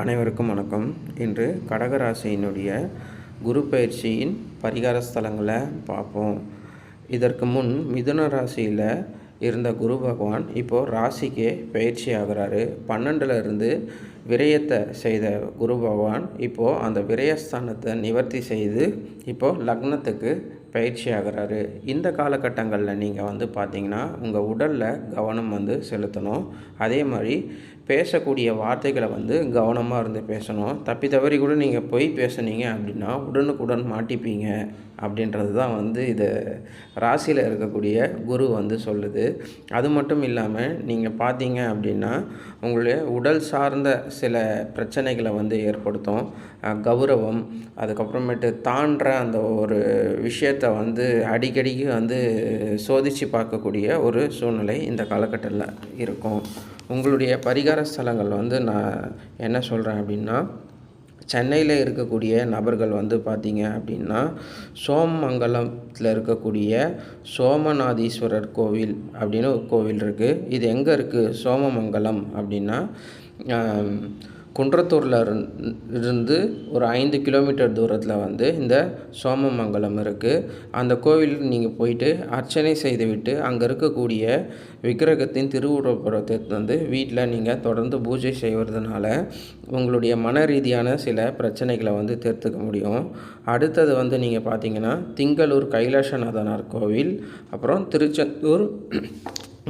அனைவருக்கும் வணக்கம். இன்று கடகராசியினுடைய குரு பயிற்சியின் பரிகார ஸ்தலங்களை பார்ப்போம். இதற்கு முன் மிதுன ராசியில் இருந்த குரு பகவான் இப்போது ராசிக்கே பயிற்சி ஆகிறாரு. 12ல் இருந்து விரயத்தை செய்த குரு பகவான் இப்போது அந்த விரயஸ்தானத்தை நிவர்த்தி செய்து இப்போது லக்னத்துக்கு பயிற்சி ஆகிறாரு. இந்த காலகட்டங்களில் நீங்கள் பார்த்தீங்கன்னா உங்கள் உடலில் கவனம் செலுத்தணும். அதே மாதிரி பேசக்கூடிய வார்த்தைகளை கவனமாக இருந்து பேசணும். தப்பி தவறி கூட நீங்கள் பொய் பேசுனீங்க அப்படின்னா உடனுக்குடன் மாட்டிப்பீங்க அப்படின்றது தான் இது ராசியில் இருக்கக்கூடிய குரு சொல்லுது. அது மட்டும் இல்லாமல் நீங்கள் பார்த்தீங்க அப்படின்னா உங்களுடைய உடல் சார்ந்த சில பிரச்சனைகளை ஏற்படுத்தும். கௌரவம், அதுக்கப்புறமேட்டு தாண்டுற அந்த ஒரு விஷயத்தை அடிக்கடிக்கு சோதித்து பார்க்கக்கூடிய ஒரு சூழ்நிலை இந்த காலகட்டத்தில் இருக்கும். உங்களுடைய பரிகார ஸ்தலங்கள் நான் என்ன சொல்கிறேன் அப்படின்னா, சென்னையில் இருக்கக்கூடிய நபர்கள் பார்த்தீங்க அப்படின்னா சோமங்கலத்தில் இருக்கக்கூடிய சோமநாதீஸ்வரர் கோவில் அப்படின்னு ஒரு கோவில் இருக்குது. இது எங்கே இருக்குது? சோமமங்கலம் அப்படின்னா குன்றத்தூரில் இருந்து ஒரு 5 கிலோமீட்டர் தூரத்தில் இந்த சோமமங்கலம் இருக்குது. அந்த கோவிலுக்கு நீங்கள் போயிட்டு அர்ச்சனை செய்துவிட்டு அங்கே இருக்கக்கூடிய விக்கிரகத்தின் திருவுருவப்படத்தை வீட்டில் நீங்கள் தொடர்ந்து பூஜை செய்வதனால உங்களுடைய மன ரீதியான சில பிரச்சனைகளை தீர்த்துக்க முடியும். அடுத்தது நீங்கள் பார்த்தீங்கன்னா திங்களூர் கைலாசநாதனார் கோவில், அப்புறம் திருச்செந்தூர்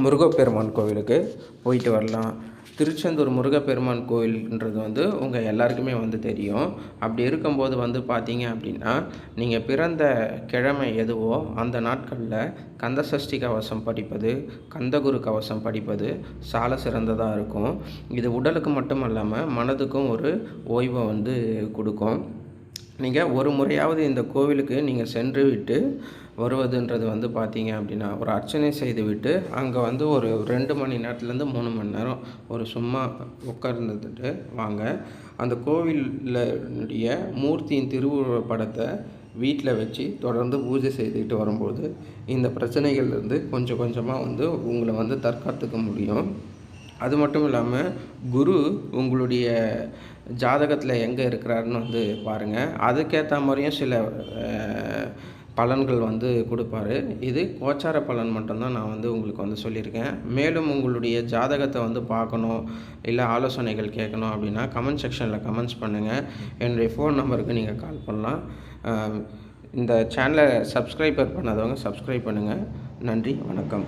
முருகப்பெருமான் கோவிலுக்கு போயிட்டு வரலாம். திருச்செந்தூர் முருகப்பெருமான் கோயில்ன்றது உங்கள் எல்லாருக்குமே தெரியும். அப்படி இருக்கும்போது பார்த்தீங்க அப்படின்னா நீங்கள் பிறந்த கிழமை எதுவோ அந்த நாட்களில் கந்தசஷ்டி கவசம் படிப்பது, கந்தகுரு கவசம் படிப்பது சால சிறந்ததாக இருக்கும். இது உடலுக்கு மட்டும் இல்லாமல் மனதுக்கும் ஒரு ஓய்வை கொடுக்கும். நீங்கள் ஒரு முறையாவது இந்த கோவிலுக்கு நீங்கள் சென்று விட்டு வருவதுன்றது பார்த்தீங்க அப்படின்னா ஒரு அர்ச்சனை செய்துவிட்டு அங்கே ஒரு 2 மணி நேரத்துலேருந்து 3 மணி நேரம் ஒரு சும்மா உட்கார்ந்துட்டு வாங்க. அந்த கோவிலுடைய மூர்த்தியின் திருவுருவ படத்தை வீட்டில் வச்சு தொடர்ந்து பூஜை செய்துக்கிட்டு வரும்போது இந்த பிரச்சனைகள்லேருந்து கொஞ்சம் கொஞ்சமாக உங்களை தற்காத்துக்க முடியும். அது மட்டும் இல்லாமல் குரு உங்களுடைய ஜாதகத்தில் எங்கே இருக்கிறாருன்னு பாருங்கள். அதுக்கேற்ற மாதிரியும் சில பலன்கள் கொடுப்பாரு. இது கோச்சார பலன் மட்டும்தான் நான் உங்களுக்கு சொல்லியிருக்கேன். மேலும் உங்களுடைய ஜாதகத்தை பார்க்கணும், இல்லை ஆலோசனைகள் கேட்கணும் அப்படின்னா கமெண்ட் செக்ஷனில் கமெண்ட்ஸ் பண்ணுங்கள். என்னுடைய ஃபோன் நம்பருக்கு நீங்கள் கால் பண்ணலாம். இந்த சேனலை சப்ஸ்கிரைபர் பண்ணாதவங்க சப்ஸ்கிரைப் பண்ணுங்கள். நன்றி, வணக்கம்.